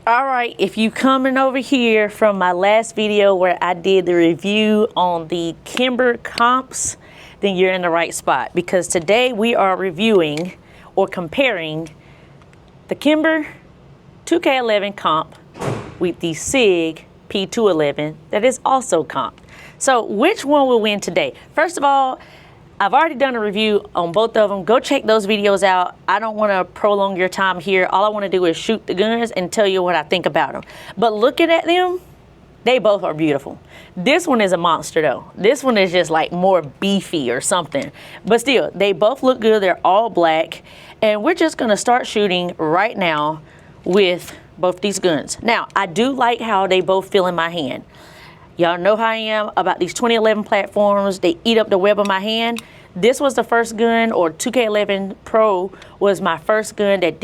All right, if you coming over here from my last video where I did the review on the Kimber comps, then you're in the right spot, because today we are reviewing or comparing the Kimber 2K11 comp with the Sig P211 that is also comp. So which one will win today? First of all, I've already done a review on both of them. Go check those videos out. I don't want to prolong your time here. All I want to do is shoot the guns and tell you what I think about them. But looking at them, they both are beautiful. This one is a monster though. This one is just like more beefy or something. But still, they both look good. They're all black. And we're just going to start shooting right now with both these guns. Now, I do like how they both feel in my hand. Y'all know how I am about these 2011 platforms. They eat up the web of my hand. This was the first gun, or 2K11 Pro was my first gun that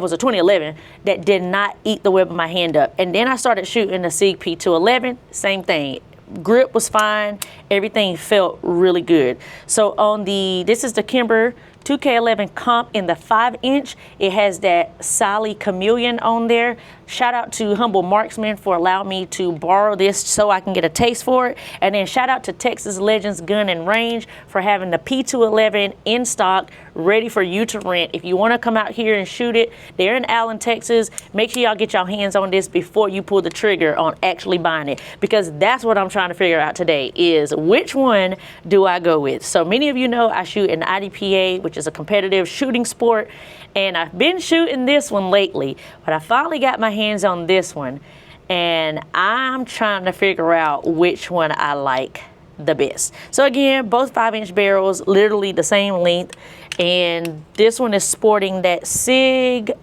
was a 2011, that did not eat the web of my hand up. And then I started shooting the Sig P211, same thing. Grip was fine, everything felt really good. So on this is the Kimber 2K11 comp in the 5-inch. It has that Sally Chameleon on there. Shout out to Humble Marksman for allowing me to borrow this so I can get a taste for it. And then shout out to Texas Legends Gun and Range for having the P211 in stock, ready for you to rent. If you want to come out here and shoot it, they're in Allen, Texas. Make sure y'all get your hands on this before you pull the trigger on actually buying it, because that's what I'm trying to figure out today, is which one do I go with. So many of you know I shoot an IDPA, which is a competitive shooting sport, and I've been shooting this one lately, but I finally got my hands on this one, and I'm trying to figure out which one I like the best. So again, both 5-inch barrels, literally the same length, and this one is sporting that Sig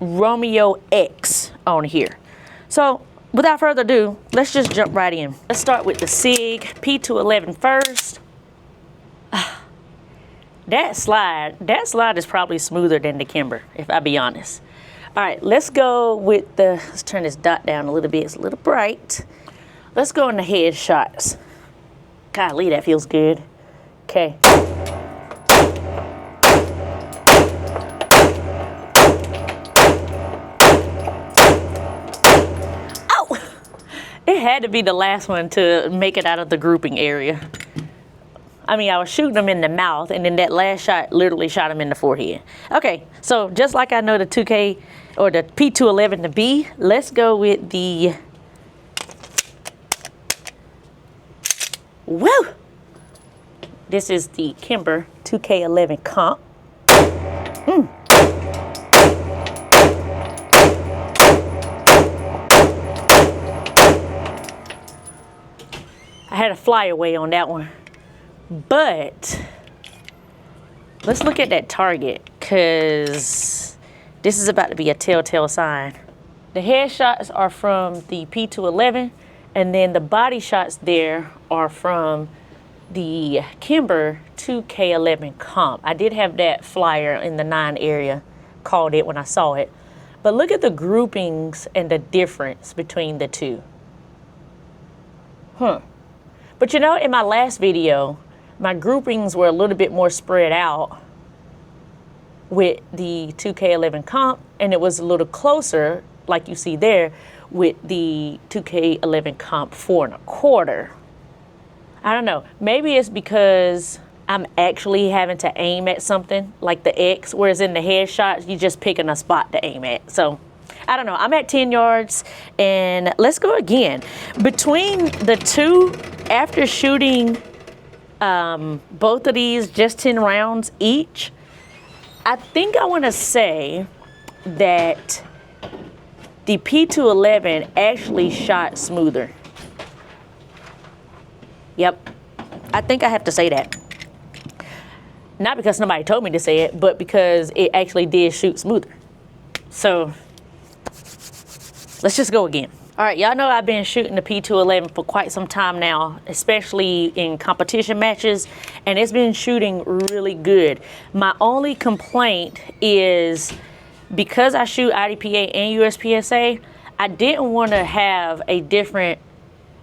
Romeo X on here. So without further ado, let's just jump right in. Let's start with the Sig P211 first. That slide is probably smoother than the Kimber, if I be honest. All right, let's go with let's turn this dot down a little bit. It's a little bright. Let's go in the headshots. Golly, that feels good. Okay. Oh! It had to be the last one to make it out of the grouping area. I mean, I was shooting them in the mouth, and then that last shot literally shot him in the forehead. Okay, so just like I know the 2K or the P211 to be, let's go with the, woo! This is the Kimber 2K11 comp. I had a flyaway on that one. But let's look at that target, because this is about to be a telltale sign. The headshots are from the P211, and then the body shots there are from the Kimber 2K11 comp. I did have that flyer in the 9 area, called it when I saw it. But look at the groupings and the difference between the two. But you know, in my last video, my groupings were a little bit more spread out with the 2K11 comp, and it was a little closer, like you see there, with the 2K11 comp 4 1/4. I don't know, maybe it's because I'm actually having to aim at something like the X, whereas in the headshots, you're just picking a spot to aim at. So I don't know, I'm at 10 yards, and let's go again. Between the two, after shooting both of these just 10 rounds each, I think I want to say that the P211 actually shot smoother. Yep, I think I have to say that. Not because somebody told me to say it, but because it actually did shoot smoother. So let's just go again. All right, y'all know I've been shooting the P211 for quite some time now, especially in competition matches, and it's been shooting really good. My only complaint is because I shoot IDPA and USPSA, I didn't want to have a different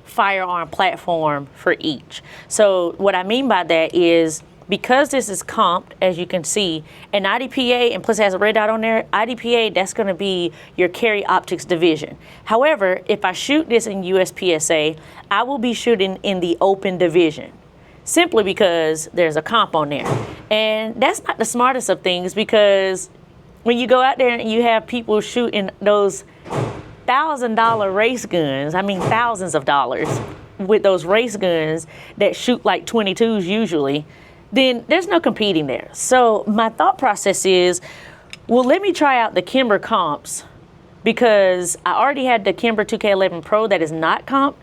firearm platform for each. So what I mean by that is because this is comped, as you can see, and IDPA, and plus it has a red dot on there, IDPA, that's going to be your carry optics division. However, if I shoot this in USPSA, I will be shooting in the open division, simply because there's a comp on there. And that's not the smartest of things, because when you go out there and you have people shooting those $1,000 race guns, I mean thousands of dollars, with those race guns that shoot like 22s usually, then there's no competing there. So my thought process is, well, let me try out the Kimber comps, because I already had the Kimber 2K11 Pro that is not comped,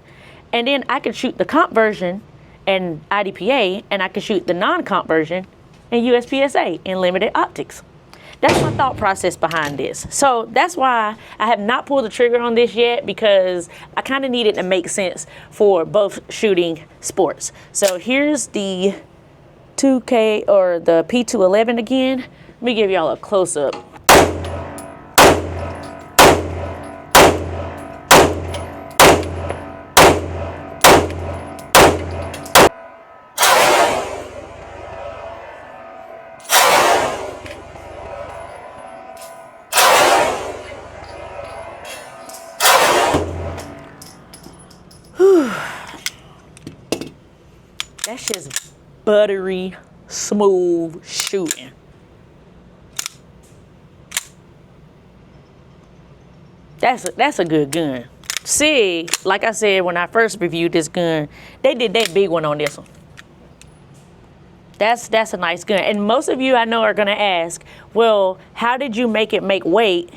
and then I could shoot the comp version and IDPA, and I could shoot the non-comp version and USPSA in limited optics. That's my thought process behind this. So that's why I have not pulled the trigger on this yet, because I kind of need it to make sense for both shooting sports. So here's the 2K or the P211 again. Let me give y'all a close-up. That's just buttery, smooth shooting. That's a good gun. Sig, like I said when I first reviewed this gun, they did that big one on this one. That's a nice gun. And most of you I know are gonna ask, well, how did you make it make weight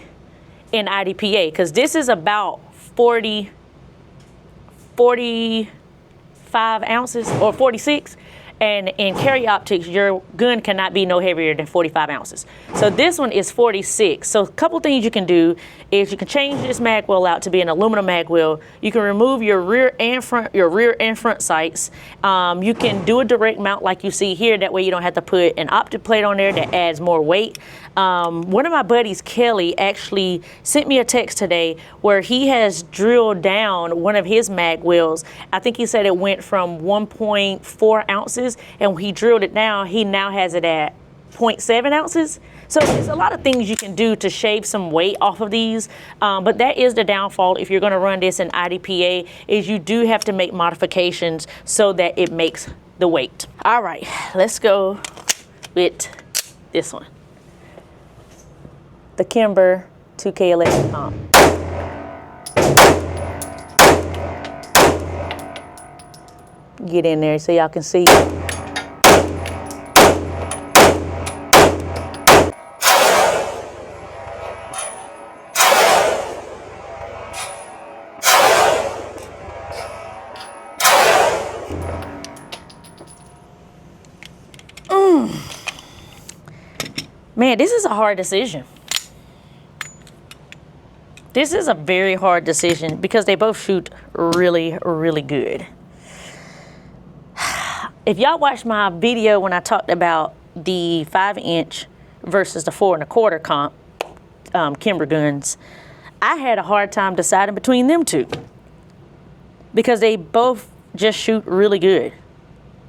in IDPA? Because this is about 45 ounces or 46, and in carry optics your gun cannot be no heavier than 45 ounces. So this one is 46. So a couple things you can do is you can change this mag wheel out to be an aluminum mag wheel. You can remove your rear and front sights. You can do a direct mount like you see here, that way you don't have to put an optic plate on there that adds more weight. One of my buddies, Kelly, actually sent me a text today where he has drilled down one of his mag wheels. I think he said it went from 1.4 ounces, and when he drilled it down, he now has it at 0.7 ounces. So there's a lot of things you can do to shave some weight off of these, but that is the downfall if you're gonna run this in IDPA, is you do have to make modifications so that it makes the weight. All right, let's go with this one. The Kimber 2K11 comp. Get in there so y'all can see. Man, this is a hard decision. This is a very hard decision because they both shoot really, really good. If y'all watched my video when I talked about the 5-inch versus the 4 1/4 comp Kimber guns, I had a hard time deciding between them two because they both just shoot really good.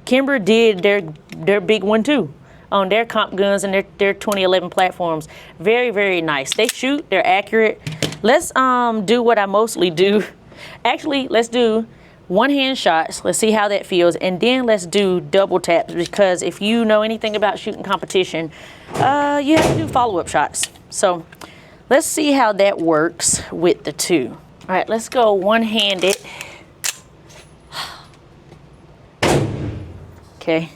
Kimber did their big one too on their comp guns and their 2011 platforms. Very, very nice. They shoot, they're accurate. Let's do what I mostly do. Actually, let's do one-hand shots. Let's see how that feels, and then let's do double taps, because if you know anything about shooting competition, you have to do follow-up shots. So let's see how that works with the two. All right, let's go one-handed. Okay.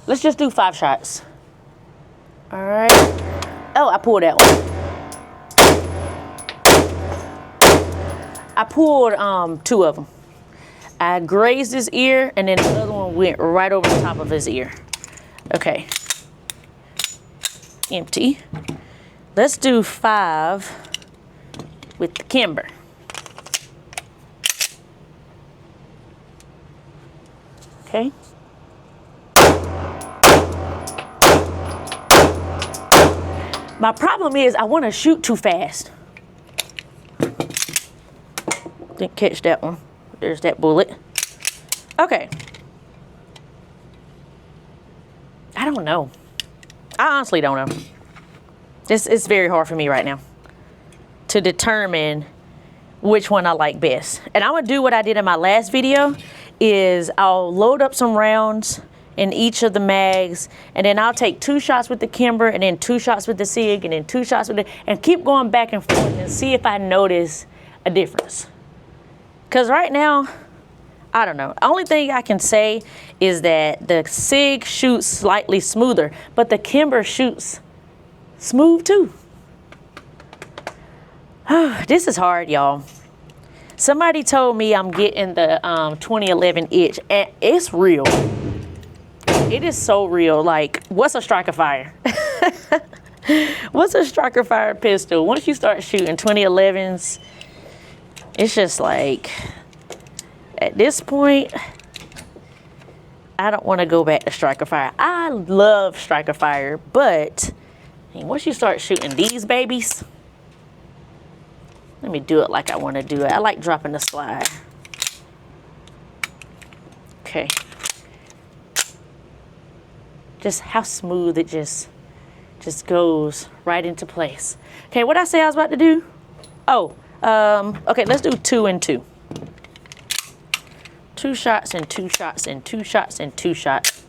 Let's just do 5 shots. All right. Oh, I pulled that one. I pulled 2 of them. I grazed his ear, and then the other one went right over the top of his ear. Okay. Empty. Let's do 5 with the Kimber. Okay. My problem is I want to shoot too fast. Didn't catch that one. There's that bullet. Okay. I don't know. I honestly don't know. It's very hard for me right now to determine which one I like best. And I'm gonna do what I did in my last video, is I'll load up some rounds in each of the mags, and then I'll take 2 shots with the Kimber, and then 2 shots with the Sig, and then 2 shots with and keep going back and forth and see if I notice a difference. Cause right now, I don't know. Only thing I can say is that the Sig shoots slightly smoother, but the Kimber shoots smooth too. This is hard, y'all. Somebody told me I'm getting the 2011 itch, and it's real. It is so real. Like, what's a striker fire? What's a striker fire pistol? Once you start shooting 2011s, it's just like, at this point, I don't want to go back to striker fire. I love striker fire, but once you start shooting these babies, let me do it like I want to do it. I like dropping the slide. Okay. Just how smooth it just goes right into place. Okay, what I say I was about to do? Oh, okay, let's do 2 and 2. 2 shots and 2 shots and 2 shots and 2 shots.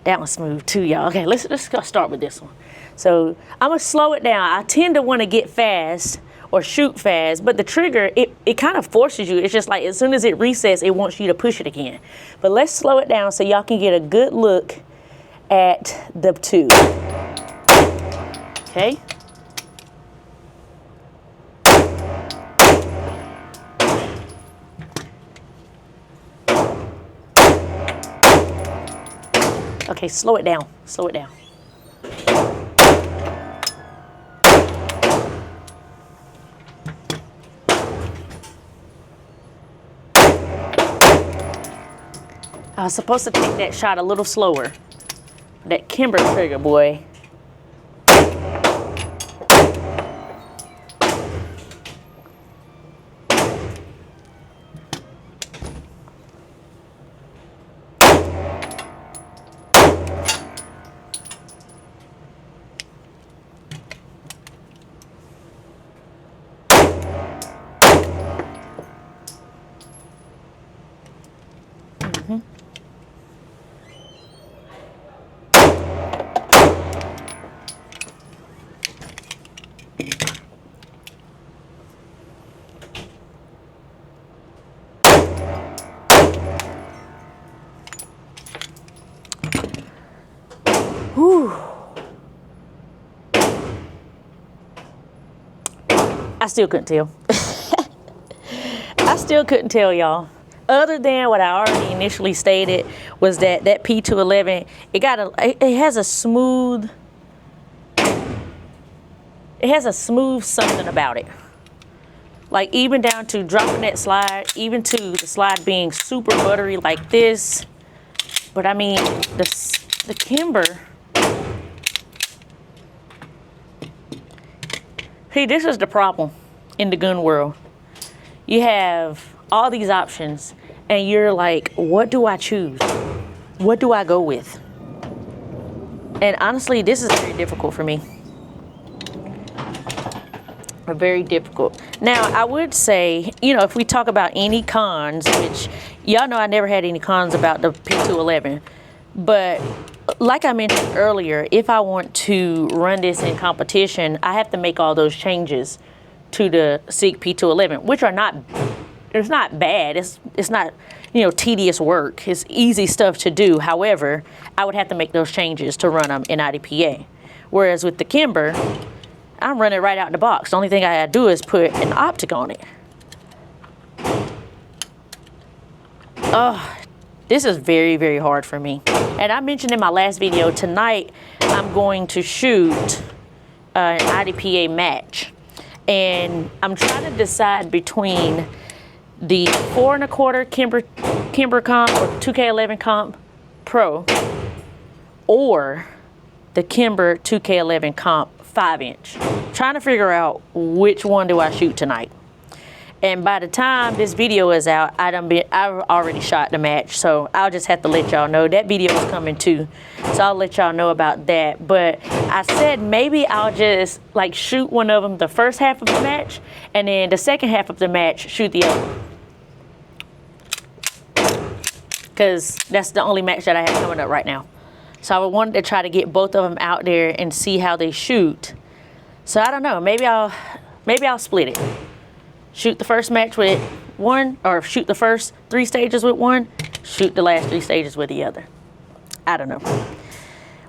That one's smooth too, y'all. Okay, let's go start with this one. So I'm gonna slow it down. I tend to want to get fast or shoot fast, but the trigger, it kind of forces you. It's just like as soon as it resets, it wants you to push it again. But let's slow it down so y'all can get a good look at the 2. Okay. Okay, slow it down. Slow it down. I was supposed to take that shot a little slower. That Kimber trigger, boy. Whew. I still couldn't tell. I still couldn't tell, y'all. Other than what I already initially stated was that P211, it has a smooth something about it. Like even down to dropping that slide, even to the slide being super buttery like this. But I mean, the Kimber. See, this is the problem in the gun world. You have all these options and you're like, what do I choose? What do I go with? And honestly, this is very difficult for me. Very difficult. Now, I would say, you know, if we talk about any cons, which y'all know I never had any cons about the P211, but like I mentioned earlier, if I want to run this in competition, I have to make all those changes to the Sig P211, which are not, it's not bad. It's not, you know, tedious work. It's easy stuff to do. However, I would have to make those changes to run them in IDPA. Whereas with the Kimber, I'm running right out the box. The only thing I gotta do is put an optic on it. Oh, this is very, very hard for me. And I mentioned in my last video, tonight I'm going to shoot an IDPA match. And I'm trying to decide between the 4 1/4 Kimber comp or 2K11 comp Pro or the Kimber 2K11 comp 5-inch. Trying to figure out which one do I shoot tonight. And by the time this video is out, I've already shot the match. So I'll just have to let y'all know that video is coming too. So I'll let y'all know about that. But I said maybe I'll just like shoot one of them the first half of the match, and then the second half of the match, shoot the other. Because that's the only match that I have coming up right now. So I wanted to try to get both of them out there and see how they shoot. So I don't know, maybe I'll split it. Shoot the first match with one, or shoot the first 3 stages with one, shoot the last 3 stages with the other. I don't know.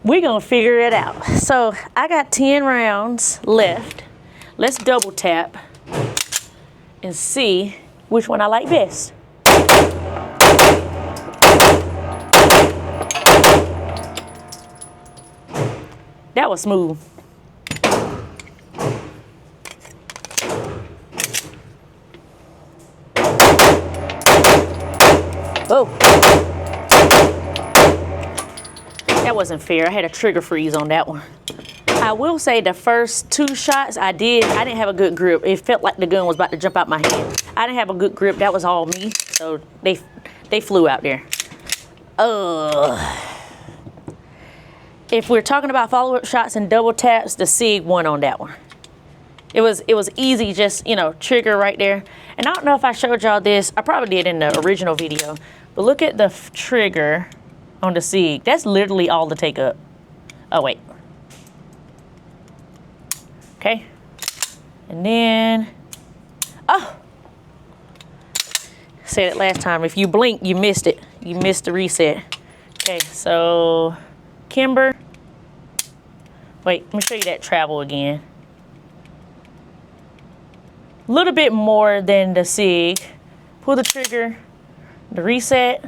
We're gonna figure it out. So I got 10 rounds left. Let's double tap and see which one I like best. That was smooth. Oh. That wasn't fair. I had a trigger freeze on that one. I will say the first 2 shots I didn't have a good grip. It felt like the gun was about to jump out my hand. I didn't have a good grip. That was all me. So they flew out there. If we're talking about follow-up shots and double taps, the Sig won on that one. It was easy, just, you know, trigger right there. And I don't know if I showed y'all this. I probably did in the original video. But look at the trigger on the Sig. That's literally all to take up. Oh, wait. Okay. And then, oh. Said it last time. If you blink, you missed it. You missed the reset. Okay, so Kimber. Wait, let me show you that travel again. A little bit more than the Sig. Pull the trigger, the reset.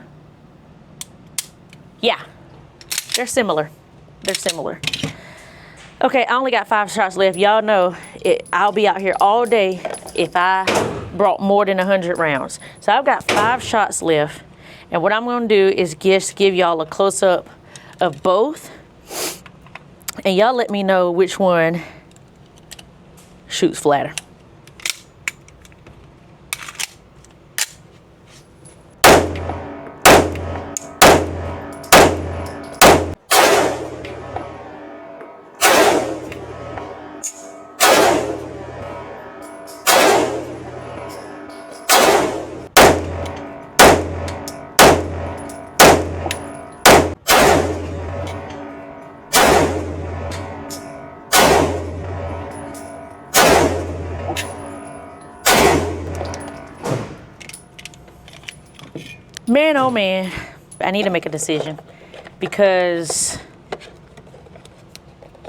Yeah, they're similar. They're similar. Okay, I only got 5 shots left. Y'all know I'll be out here all day if I brought more than 100 rounds. So I've got 5 shots left. And what I'm gonna do is just give y'all a close-up of both. And y'all let me know which one shoots flatter. Man, oh man, I need to make a decision because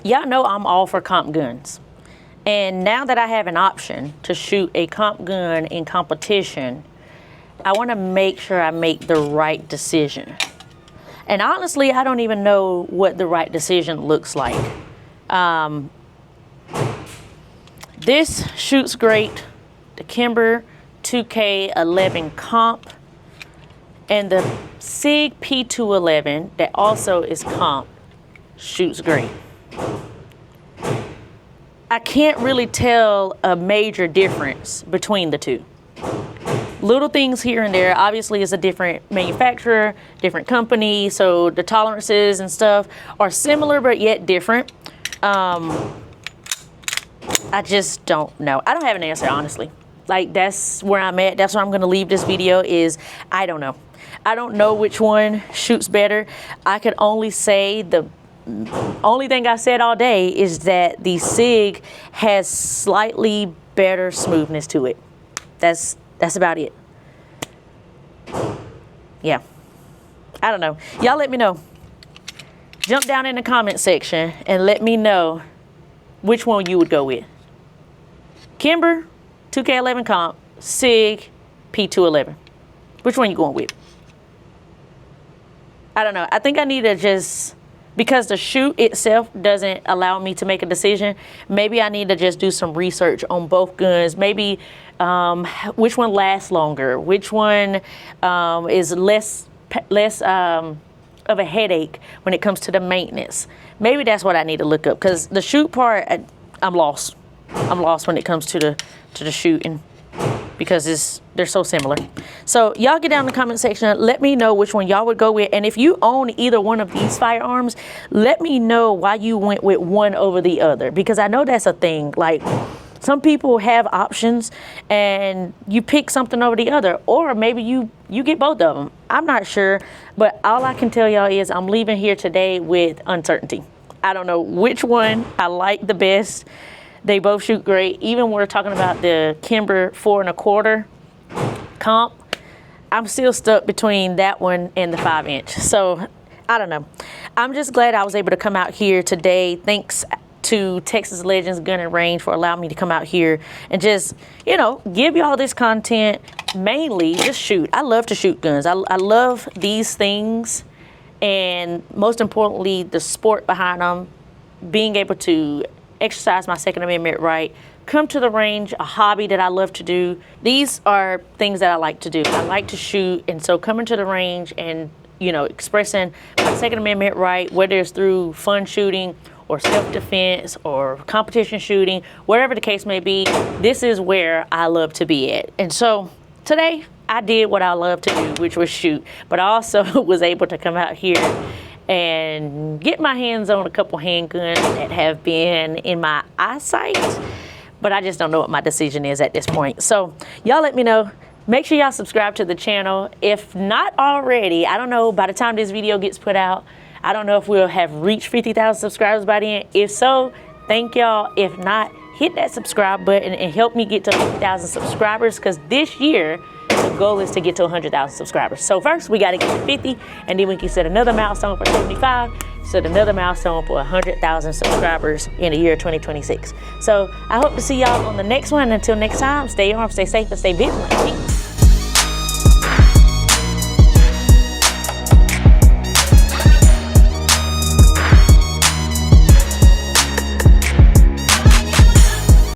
y'all know I'm all for comp guns. And now that I have an option to shoot a comp gun in competition, I want to make sure I make the right decision. And honestly, I don't even know what the right decision looks like. This shoots great, the Kimber 2K11 comp. And the Sig P211 that also is comp shoots great. I can't really tell a major difference between the two. Little things here and there. Obviously, it's a different manufacturer, different company, so the tolerances and stuff are similar but yet different. I just don't know. I don't have an answer, honestly. Like, that's where I'm at. That's where I'm gonna leave this video is, I don't know. I don't know which one shoots better. I could only say the only thing I said all day is that the Sig has slightly better smoothness to it. That's about it. Yeah. I don't know. Y'all let me know. Jump down in the comment section and let me know which one you would go with. Kimber 2K11 comp, Sig P211. Which one you going with? I don't know. I think I need to just, because the shoot itself doesn't allow me to make a decision, maybe I need to just do some research on both guns. Maybe which one lasts longer, which one is less of a headache when it comes to the maintenance. Maybe that's what I need to look up, because the shoot part, I'm lost. I'm lost when it comes to the shooting. because they're so similar. So y'all get down in the comment section, let me know which one y'all would go with, and if you own either one of these firearms, let me know why you went with one over the other, because I know that's a thing. Like, some people have options and you pick something over the other, or maybe you get both of them. I'm not sure, but all I can tell y'all is I'm leaving here today with uncertainty. I don't know which one I like the best. They both shoot great. Even when we're talking about the Kimber 4.25 comp, I'm still stuck between that one and the 5-inch. So I don't know. I'm just glad I was able to come out here today. Thanks to Texas Legends Gun and Range for allowing me to come out here and just, you know, give y'all this content. Mainly just shoot. I love to shoot guns. I love these things, and most importantly, the sport behind them, being able to exercise my Second Amendment right, come to the range, a hobby that I love to do. These are things that I like to do. I like to shoot, and so coming to the range and, you know, expressing my Second Amendment right, whether it's through fun shooting or self-defense or competition shooting, whatever the case may be, this is where I love to be at. And so today I did what I love to do, which was shoot, but I also was able to come out here and get my hands on a couple handguns that have been in my eyesight, but I just don't know what my decision is at this point. So y'all let me know. Make sure y'all subscribe to the channel. If not already, I don't know, by the time this video gets put out, I don't know if we'll have reached 50,000 subscribers by then. If so, thank y'all. If not, hit that subscribe button and help me get to 50,000 subscribers, because this year, the goal is to get to 100,000 subscribers. So first we got to get to 50, and then we can set another milestone for 75, set another milestone for 100,000 subscribers in the year 2026. So I hope to see y'all on the next one. Until next time, stay armed, stay safe, and stay vigilant. Peace.